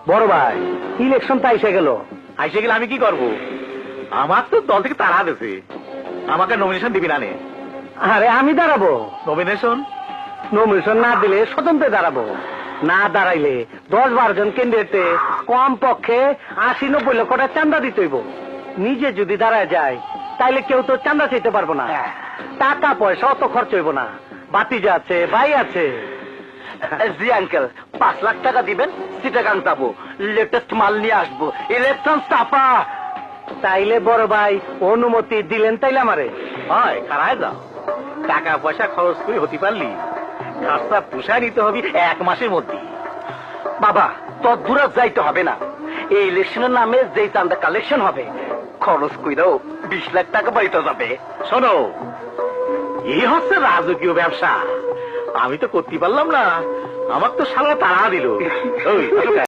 বড় ভাই ইলেকশন তো আইসে গেল। আইসে গেলে আমি কি করব? আমার তো দল থেকে তাড়া দিছে, আমাকে নমিনেশন দিবি না নে। আরে আমি দাঁড়াবো। নমিনেশন নমিনেশন না দিলে স্বতন্ত্রে দাঁড়াবো। না দাঁড়াইলে 10-12 জন ক্যান্ডিডেটে কম পক্ষে 80-90 লক্ষ টাকা চাঁদা দিতে হইব। নিজে যদি দাঁড়ায় যায় তাইলে কেউ তো চাঁদা চাইতে পারবো না। টাকা পয়সা অত খরচ হইব না, বাতিজা আছে, ভাই আছে। জি আঙ্কেল, 5 লাখ টাকা দিবেন, চিটাগাং যাবো, লেটেস্ট মাল নিয়ে আসবো, ইলেকশন চাপা। তাইলে বড় ভাই অনুমতি দিলেন তাইলে আমারে? হয় খারায় যাও, টাকা পয়সা খরচ করে হতে পারলি কাজটা পোষায় নিতে হবে 1 মাসের মধ্যে। বাবা তোর দূরে যাইতে হবে না, এই ইলেকশনের নামে যেই চান্দা কালেকশন হবে খরচ কইরাও 20 লাখ টাকা বাড়িতে যাবে। শোনো, এই হচ্ছে রাজকীয় ব্যবসা, আমি তো করতে পারলাম না, আমার তো সারা তাড়া দিল। ওই